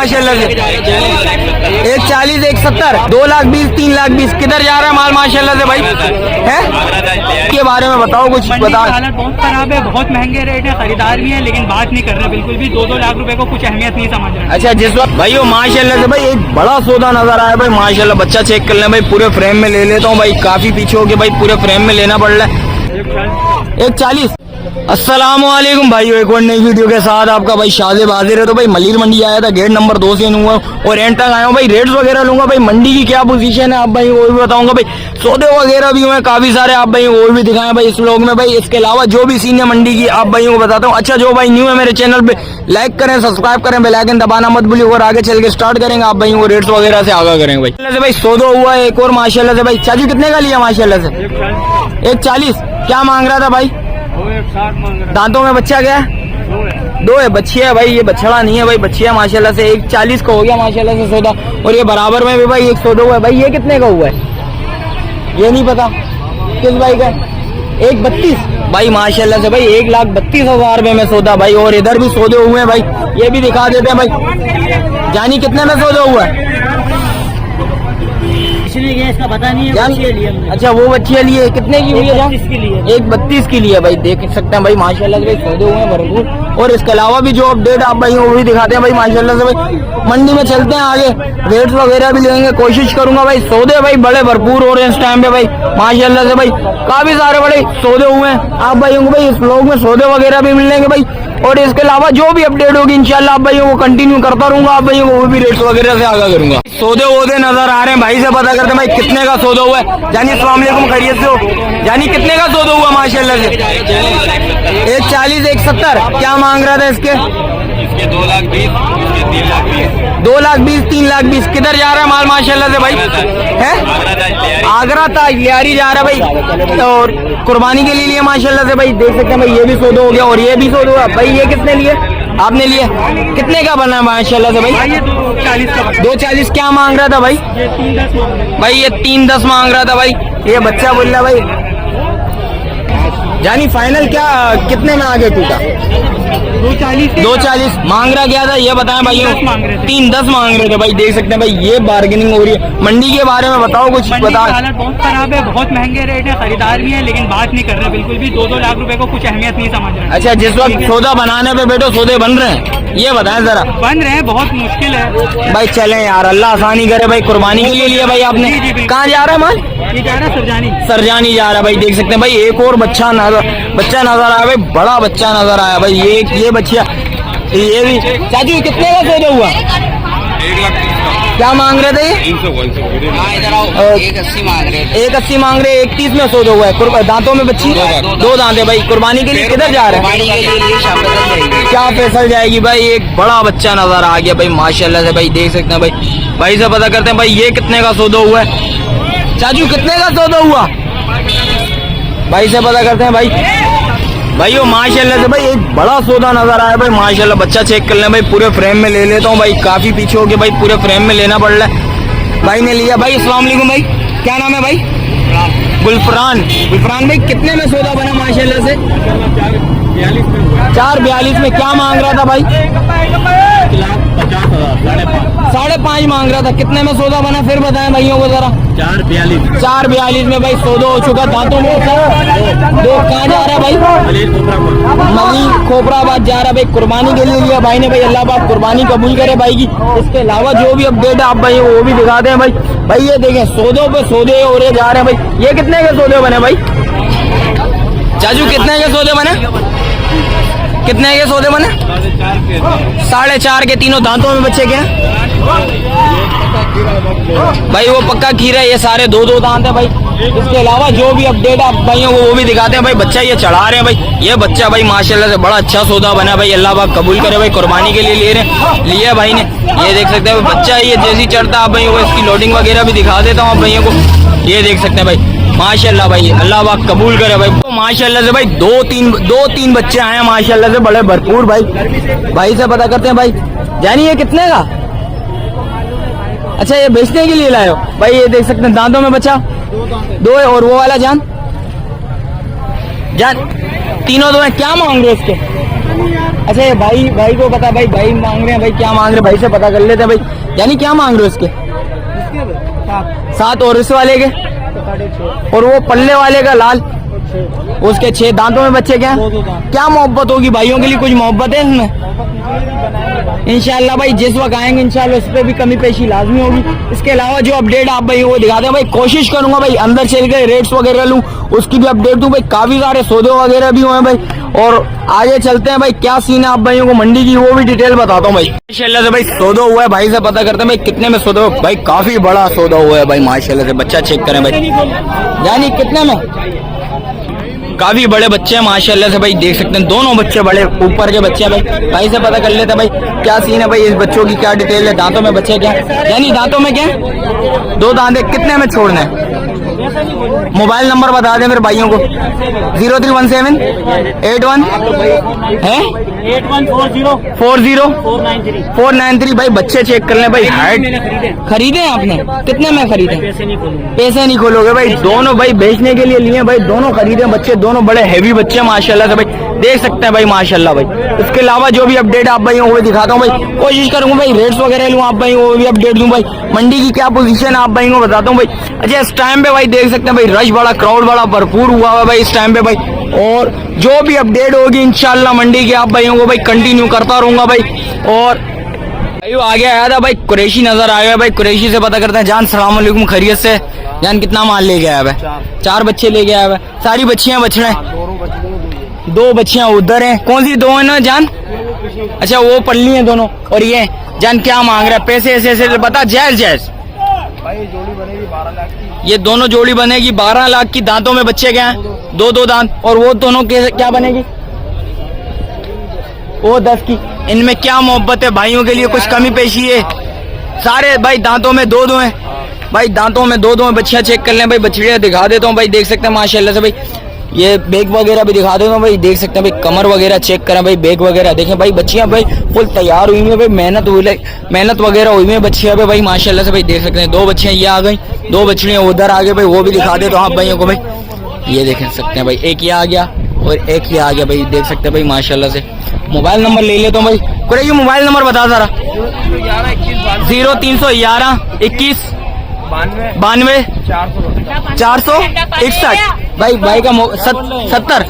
माशाल्लाह से? 140, 170, 2,20,000, 3,20,000 किधर जा रहा है माल माशाल्लाह से भाई? है के बारे में बताओ कुछ बता। हालत बहुत खराब है, बहुत महंगे रेट है, खरीदार भी है लेकिन बात नहीं कर रहे बिल्कुल भी। 2-2 लाख रुपए को कुछ अहमियत नहीं समझ रहे। अच्छा, जिस वक्त भाई वो माशाल्लाह से भाई एक बड़ा सौदा नजर आया भाई माशाल्लाह। बच्चा चेक कर ले भाई, पूरे फ्रेम में ले लेता हूँ भाई, काफी पीछे हो गए भाई, पूरे फ्रेम में लेना पड़ रहा है। 140। अस्सलामुअलैकुम भाई, एक और नई वीडियो के साथ आपका भाई शाजिब हाजिर है। तो भाई मलिर मंडी आया था, गेट नंबर 2 से लूंगा और एंड तक आया हूँ भाई। रेट्स वगैरह लूंगा भाई, मंडी की क्या पोजीशन है आप भाई वो भी बताऊंगा भाई। सौदे वगैरह भी हुए काफी सारे, आप भाई वो भी दिखाएं भाई इस व्लॉग में भाई। इसके अलावा जो भी सीन है मंडी की आप भाई को बताता हूँ। अच्छा, जो भाई न्यू है मेरे चैनल पे लाइक करें, सब्सक्राइब करें, बेल आइकन दबाना मत भूलिए और आगे चल के स्टार्ट करेंगे आप भाई वो रेट्स वगैरह से आगा करेंगे भाई। भाई सौदा हुआ है एक और माशाल्लाह से भाई। चाचू कितने का लिया माशाल्लाह से? 140। क्या मांग रहा था भाई? दांतों में बच्चा क्या है? 2 है। बच्ची है भाई, ये बछड़ा नहीं है भाई, बच्ची है माशाल्लाह से। 140 का हो गया माशाल्लाह से सौदा। और ये बराबर में भी भाई एक सौदा हुआ है भाई। ये कितने का हुआ है ये नहीं पता किस भाई का? 132 भाई माशाल्लाह से भाई। 1,32,000 रुपए में सौदा भाई। और इधर भी सौदे हुए हैं भाई, ये भी दिखा देते हैं भाई। जानी कितने में सौदा हुआ है? इसका पता नहीं है। अच्छा, वो बच्ची लिए कितने की हुई है? 132 की लिए भाई। देख सकते हैं भाई माशाल्लाह से भाई सौदे हुए हैं भरपूर। और इसके अलावा भी जो अपडेट आप भाई वो भी दिखाते हैं भाई माशाल्लाह से भाई। मंडी में चलते हैं आगे, रेट्स वगैरह भी लेंगे, कोशिश करूंगा भाई। सौदे भाई बड़े भरपूर हो रहे हैं इस टाइम पे भाई माशाल्लाह से भाई। काफी सारे बड़े सौदे हुए हैं आप भाइयों को भाई। इस व्लॉग में सौदे वगैरह भी मिलेंगे भाई। और इसके अलावा जो भी अपडेट होगी इंशाल्लाह आप भाइयों को कंटिन्यू करता रहूंगा आप भाइयों को, वो भी रेट्स वगैरह से आगा करूंगा। सौदे वोदे नजर आ रहे हैं भाई से पता करते हैं भाई कितने का सौदा हुआ है। जानी अस्सलाम वालेकुम, खैरियत से हो? जानी कितने का सौदा हुआ माशाल्लाह से? 140, 170। क्या मांग रहा था इसके? 2,20,000, 3,20,000 किधर जा रहा है माल माशाल्लाह से भाई? है आगरा था, यारी जा रहा है भाई। और कुर्बानी के लिए माशाल्लाह से भाई। देख सकते हैं भाई, ये भी सौदा हो गया और ये भी सौदा हुआ भाई। ये कितने लिए आपने लिए? कितने का बना माशाल्लाह से भाई? 240। क्या मांग रहा था भाई? भाई ये 310 मांग रहा था भाई। ये बच्चा बोल रहा भाई। जानी फाइनल क्या कितने में आगे टूटा? 240 मांग रहा क्या था ये बताएं भाइयों? 310 मांग रहे थे भाई। देख सकते हैं भाई, ये बार्गेनिंग हो रही है। मंडी के बारे में बताओ कुछ बता। हालत बहुत खराब है, बहुत महंगे रेट है, खरीदार भी है लेकिन बात नहीं कर रहे बिल्कुल भी। 2-2 लाख रुपए को कुछ अहमियत नहीं समझ रहे। अच्छा, जिस वक्त सौदा बनाने पे बैठो सौदे बन रहे हैं ये बताएं जरा। बन रहे हैं, बहुत मुश्किल है भाई। चले यार, अल्लाह आसानी करे भाई। कुर्बानी के लिए लिया भाई आपने? कहाँ जा रहा है माल? ये जा रहा है सरजानी जा रहा है भाई। देख सकते हैं भाई, एक और बच्चा नजर आया भाई, बड़ा बच्चा नजर आया भाई। ये बच्चा, ये भी। चाचू कितने का सौदा हुआ? 1,30,000 का। क्या मांग रहे थे? 180 मांग रहे थे। 180 मांग रहे। 31 में सौदा हुआ है। दांतों में बच्ची 2 दांत है भाई। कुर्बानी के लिए किधर जा रहे हैं? क्या फैसल जाएगी भाई। एक बड़ा बच्चा नजर आ गया भाई माशाल्लाह से भाई। देख सकते हैं भाई, भाई से पता करते हैं भाई ये कितने का सौदा हुआ है। चाचू कितने का सौदा हुआ? भाई से पता करते हैं भाई। भाई वो माशाल्लाह से भाई एक बड़ा सौदा नजर आया भाई माशाल्लाह। बच्चा चेक कर लें भाई, पूरे फ्रेम में ले लेता हूँ भाई। काफी पीछे हो गए भाई, पूरे फ्रेम में लेना पड़ रहा है। भाई ने लिया भाई। अस्सलाम वालेकुम भाई, क्या नाम है भाई? गुलफरान। गुलफरान भाई कितने में सौदा बना माशाल्लाह से? 442 में। क्या मांग रहा था भाई? 5.5 मांग रहा था। कितने में सौदा बना फिर बताएं भाइयों को जरा। 442 में भाई सौदा हो चुका। दांतों में 2। कहाँ जा रहा है भाई? मली खोपराबाद जा रहा है भाई। कुर्बानी के लिए लिया भाई ने भाई। अल्लाह पाक कुर्बानी कबूल करे भाई की। इसके अलावा जो भी अपडेट आप भाई वो भी दिखाते हैं भाई। भाई ये देखें, सौदों पे सौदे हो रहे जा रहे हैं भाई। ये कितने के सौदे बने भाई? चाचू कितने के सौदे बने? कितने के सौदे बने? 4.5 के। तीनों दांतों में बच्चे के हैं भाई। वो पक्का खीरा है। ये सारे 2-2 दांत है भाई। इसके अलावा जो भी अपडेट आप भाइयों को वो भी दिखाते हैं भाई। बच्चा ये चढ़ा रहे हैं भाई। ये बच्चा भाई माशाल्लाह से बड़ा अच्छा सौदा बना भाई। अल्लाह पाक कबूल करे भाई। कुर्बानी के लिए लिया भाई ने। ये देख सकते हैं बच्चा, ये जैसी चढ़ता आप भाई वो इसकी लोडिंग वगैरह भी दिखा देता हूँ आप भाइयों को। ये देख सकते हैं भाई माशाल्लाह भाई। अल्लाह पाक कबूल करे भाई। तो माशाल्लाह से भाई 2-3 बच्चे आए हैं माशाल्लाह से बड़े भरपूर भाई। भाई से पता करते हैं भाई। जानी ये कितने का? अच्छा, ये बेचने के लिए लाए हो भाई। ये देख सकते हैं दांतों में बच्चा 2 है। और वो वाला जान तीनों 2 है। क्या मांग रहे इसके? अच्छा ये भाई को पता, भाई मांग रहे हैं, भाई क्या मांग रहे हैं, भाई से पता कर लेते हैं भाई। यानी क्या मांग रहे हो इसके? 7 और इस वाले के? और वो पल्ले वाले का लाल उसके 6 दांतों में बच्चे क्या? क्या मोहब्बत होगी भाइयों के लिए, कुछ मोहब्बत है इसमें? इंशाल्लाह भाई जिस वक्त आएंगे इंशाल्लाह उस पर भी कमी पेशी लाजमी होगी। इसके अलावा जो अपडेट आप भाई वो दिखा दें भाई, कोशिश करूंगा भाई अंदर चल के रेट्स वगैरह लूं, उसकी भी अपडेट दूं भाई। काफी सारे सौदे वगैरह भी हुए भाई, और आगे चलते हैं भाई क्या सीन है आप भाइयों को मंडी की वो भी डिटेल बताता हूँ भाई। माशाल्लाह से भाई सौदा हुआ है, भाई से पता करते हैं भाई कितने में सौदा हुआ भाई। काफी बड़ा सौदा हुआ है भाई माशाल्लाह से, बच्चा चेक करें भाई। यानी कितने में? काफी बड़े बच्चे हैं माशाल्लाह से भाई, देख सकते हैं दोनों बच्चे बड़े ऊपर के बच्चे हैं भाई। भाई से पता कर लेते हैं भाई क्या सीन है भाई, इस बच्चों की क्या डिटेल है, दांतों में बच्चे क्या? यानी दांतों में क्या? 2 दांत कितने में छोड़ना है? मोबाइल नंबर बता दें मेरे भाइयों को। 0317 81 है 40 493 भाई। बच्चे चेक कर लें भाई, हाइट खरीदे हैं आपने? कितने में खरीदे? पैसे नहीं खोलोगे भाई, दोनों भाई बेचने के लिए लिए भाई, दोनों खरीदे बच्चे, दोनों बड़े हैवी बच्चे माशाल्लाह से भाई, देख सकते हैं भाई माशाल्लाह भाई। इसके अलावा जो भी अपडेट आप भाई वो दिखाता हूँ भाई, कोशिश करूंगा भाई रेट्स वगैरह लूँ आप भाई वो भी अपडेट दूं भाई, मंडी की क्या पोजीशन आप भाई को बताता हूँ भाई। अच्छा इस टाइम पे भाई देख सकते हैं भाई रश बड़ा, क्राउड बड़ा भरपूर हुआ है भाई इस टाइम पे भाई, और जो भी अपडेट होगी इंशाल्लाह मंडी के आप भाइयों को भाई कंटिन्यू करता रहूंगा भाई। और भाई आगे आया था भाई कुरैशी नजर आ गया भाई, कुरैशी से पता करते हैं। जान सलाम अलैकुम, खैरियत से? जान कितना माल ले गया है? 4 बच्चे ले गया है, सारी बच्चियां बच रहे हैं? 2 बच्चियां उधर हैं, कौन सी 2 है ना जान? अच्छा वो पल्ली हैं दोनों। और ये जान क्या मांग रहा है पैसे ऐसे बता? जायज भाई जोड़ी बनेगी 12 लाख की। ये दोनों जोड़ी बनेगी 12 लाख की। दांतों में बच्चे क्या हैं? 2 दांत। और वो दोनों क्या बनेगी? वो 10 की। इनमें क्या मोहब्बत है भाइयों के लिए, कुछ कमी पेशी है? सारे भाई दांतों में 2 हैं भाई, दांतों में 2 हैं। बच्चियां चेक कर लें भाई, बछड़ियां दिखा देता हूँ भाई, देख सकते हैं माशाल्लाह से भाई। ये बैग वगैरह भी दिखा देता हूँ भाई, देख सकते हैं भाई। कमर वगैरह चेक करें भाई, बैग वगैरह देखें भाई। बच्चियां भाई फुल तैयार हुई है भाई, मेहनत वगैरह हुई है बच्चियां भाई माशाल्लाह से भाई, देख सकते हैं। 2 बच्चियां ये आ गई, 2 बछड़ियां उधर आ गए भाई, वो भी दिखा दे तो आप भाइयों को भाई। ये देख सकते हैं भाई, एक ये आ गया और एक ये आ गया भाई, देख सकते हैं भाई माशाल्लाह से। मोबाइल नंबर ले लेता हूँ भाई, कोई मोबाइल नंबर बता जरा। 0311 21 92 461 भाई का 70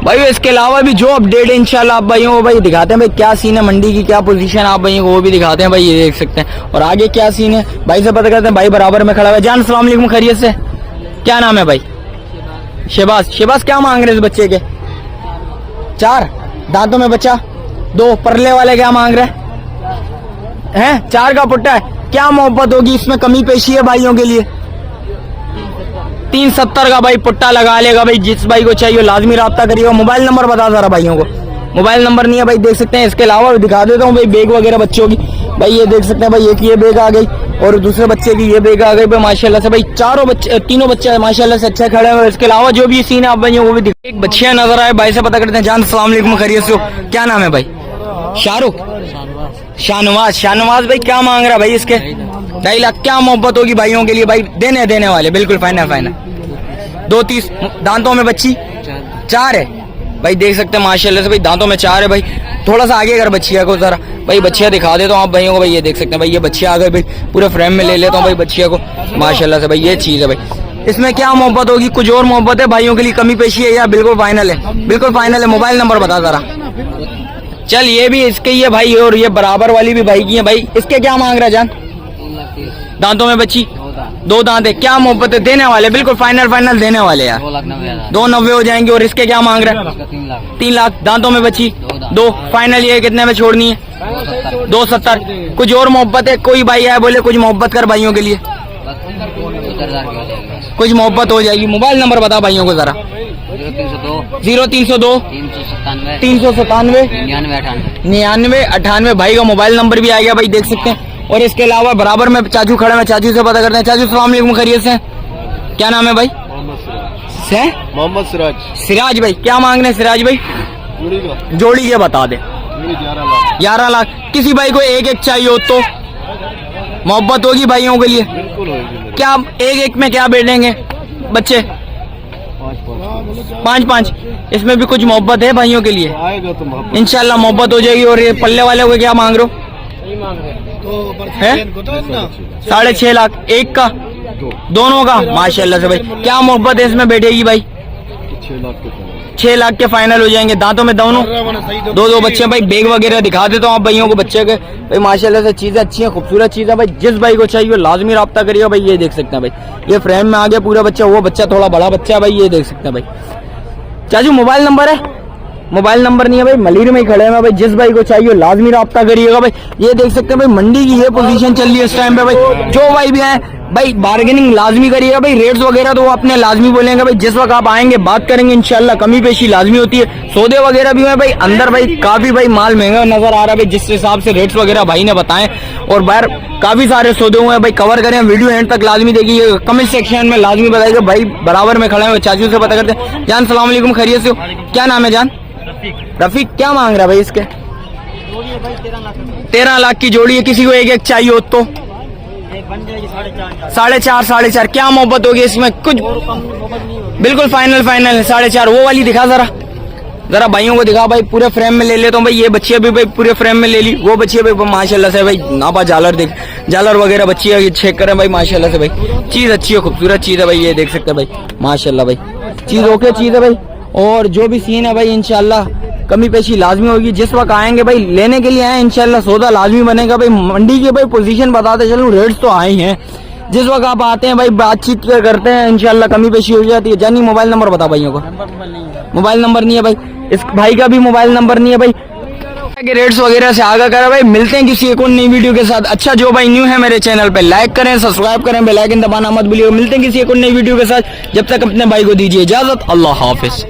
भाई। इसके अलावा भी जो अपडेट है इंशाल्लाह आप भाइयों को भाई दिखाते हैं भाई, क्या सीन है मंडी की, क्या पोजीशन आप भाइयों को वो भी दिखाते हैं भाई, ये देख सकते हैं। और आगे क्या सीन है भाई से पता करते हैं। भाई बराबर में खड़ा है। जान अस्सलाम वालेकुम, खैरियत से? क्या नाम है भाई? शहबाज क्या मांग रहे हैं इस बच्चे के? 4 दांतों में बच्चा, 2 परले वाले क्या मांग रहे हैं? 4 का पुट्टा है। क्या मोहब्बत होगी इसमें, कमी पेशी है भाइयों के लिए? 370 का भाई पुट्टा लगा लेगा भाई, जिस भाई को चाहिए लाजमी राब्ता करिएगा। मोबाइल नंबर बता जरा भाइयों को। मोबाइल नंबर नहीं है भाई, देख सकते हैं। इसके अलावा दिखा देता हूँ भाई बैग वगैरह बच्चों की भाई, ये देख सकते हैं भाई, एक ये बैग आ गई और दूसरे बच्चे की ये बैग आ गई भाई माशाल्लाह से भाई। तीनों बच्चे माशाल्लाह से अच्छे खड़े हैं। इसके अलावा जो भी सीन है आप भाई वो भी एक बच्चियां नजर आए। भाई से पता करते हैं। जान अस्सलाम वालेकुम, खैरियत से हो? क्या नाम है भाई? शाहरुख? शाहनवाज भाई क्या मांग रहा है भाई इसके? 2.5 लाख। क्या मोहब्बत होगी भाइयों के लिए भाई, देने वाले बिल्कुल फाइनल। 2.30 दांतों में बच्ची 4 है भाई, देख सकते हैं माशाल्लाह से भाई, दांतों में 4 है भाई। थोड़ा सा आगे अगर बच्चिया को जरा भाई, बच्चिया दिखा देता हूँ आप भाइयों को भाई, ये देख सकते हैं भाई, ये बच्चिया आ गए भाई, पूरे फ्रेम में ले लेता हूँ भाई बच्चिया को माशाल्लाह से भाई। ये चीज है भाई, इसमें क्या मोहब्बत होगी, कुछ और मोहब्बत है भाइयों के लिए, कमी पेशी है या बिल्कुल फाइनल है? बिल्कुल फाइनल है। मोबाइल नंबर बता जरा। चल ये भी इसके ही है भाई, और ये बराबर वाली भी भाई की है भाई। इसके क्या मांग रहा है जान? दांतों में बच्ची, 2 दांत है। क्या मोहब्बत है, देने वाले बिल्कुल फाइनल देने वाले यार। 290 हो जाएंगे। और इसके क्या मांग रहे हैं? 3 लाख। दांतों में बच्ची 2 फाइनल। ये कितने में छोड़नी है? 270। कुछ और मोहब्बत है? कोई भाई आए बोले कुछ मोहब्बत कर भाइयों के लिए, कुछ मोहब्बत हो जाएगी। मोबाइल नंबर बता भाइयों को जरा। 0302 397 9998 भाई का मोबाइल नंबर भी आ गया भाई, देख सकते हैं। और इसके अलावा बराबर में चाचू खड़े हैं, चाचू से पता करते हैं। चाचू अस्सलाम वालेकुम, खैरियत से? क्या नाम है भाई? मोहम्मद सिराज भाई क्या मांग रहे हैं सिराज भाई? जोड़ी के बता दे। 11 लाख। किसी भाई को एक चाहिए हो तो मोहब्बत होगी भाइयों के लिए? क्या एक में क्या बैठेंगे बच्चे? पाँच पाँच। इसमें भी कुछ मोहब्बत है भाइयों के लिए, आएगा तो मोहब्बत इंशाल्लाह मोहब्बत हो जाएगी। और ये पल्ले वाले को क्या मांग रहे हो? है 6.5 लाख एक का, दोनों का माशाल्लाह से भाई। क्या मोहब्बत है इसमें बैठेगी भाई? 6 लाख के 6 लाख के फाइनल हो जाएंगे। दांतों में दोनों दो बच्चे भाई। बैग वगैरह दिखा देता हूँ आप भाइयों को बच्चे के भाई। माशाल्लाह से चीजें अच्छी हैं, खूबसूरत चीज है भाई। जिस भाई को चाहिए लाजमी रब्ता करिएगा भाई। ये देख सकते हैं भाई, ये फ्रेम में आ गया पूरा बच्चा। वो बच्चा थोड़ा बड़ा बच्चा है भाई, ये देख सकते हैं भाई। चाचू मोबाइल नंबर है? मोबाइल नंबर नहीं है भाई, मलीर में ही खड़े हैं भाई। जिस भाई को चाहिए लाजमी रब्ता करिएगा भाई। ये देख सकते हैं भाई, मंडी की ये पोजीशन चल रही है इस टाइम पे भाई। जो भाई भी है भाई बार्गेनिंग लाजमी करिएगा भाई। रेट्स वगैरह तो वो अपने लाजमी बोलेंगे भाई। जिस वक्त आप आएंगे बात करेंगे इंशाल्लाह, कमी पेशी लाजमी होती है। सौदे वगैरह भी है भाई अंदर भाई। काफी भाई माल महंगा नजर आ रहा है भाई, जिस हिसाब से रेट्स वगैरह भाई ने बताए। और बाहर काफी सारे सौदे हुए हैं भाई। कवर करें, वीडियो एंड तक लाजमी देखिए। कमेंट सेक्शन में लाजमी बताइएगा भाई। बराबर में खड़े हैं चाचू से पता करते हैं। जान सलाम अलैकुम, खैरियत से हो? क्या नाम है जान? रफीक। क्या मांग रहा है भाई इसके? 13 लाख की जोड़ी है। किसी को एक चाहिए हो तो 4.5। क्या मोहब्बत होगी इसमें? कुछ बिल्कुल फाइनल है 4.5। वो वाली दिखा जरा भाइयों को दिखा भाई। पूरे फ्रेम में ले लेता हूँ भाई। ये बच्ची भी भाई पूरे फ्रेम में ले ली। वो बच्ची भाई माशाल्लाह से भाई नापा झालर देख, झालर वगैरह बच्ची है चेक करें भाई माशाल्लाह से भाई। चीज अच्छी है, खूबसूरत चीज है भाई। ये देख सकते हैं भाई माशाल्लाह भाई। चीज ओके चीज है भाई। और जो भी सीन है भाई इंशाल्लाह कमी पेशी लाजमी होगी। जिस वक्त आएंगे भाई लेने के लिए आए इंशाल्लाह सौदा लाजमी बनेगा भाई। मंडी की भाई पोजीशन बताते चलूं, रेट्स तो आए हैं। जिस वक्त आप आते हैं भाई बातचीत करते हैं इंशाल्लाह कमी पेशी हो जाती है। जानी मोबाइल नंबर बता भाइयों को। मोबाइल नंबर नहीं है भाई, इस भाई का भी मोबाइल नंबर नहीं है भाई। के रेट्स वगैरह से आगा करा भाई। मिलते हैं किसी एक और नई वीडियो के साथ। अच्छा जो भाई न्यू है मेरे चैनल पे लाइक करें, सब्सक्राइब करें, बेल आइकन दबाना मत भूलिएगा। मिलते हैं किसी एक और नई वीडियो के साथ। जब तक अपने भाई को दीजिए इजाजत। अल्लाह हाफिज।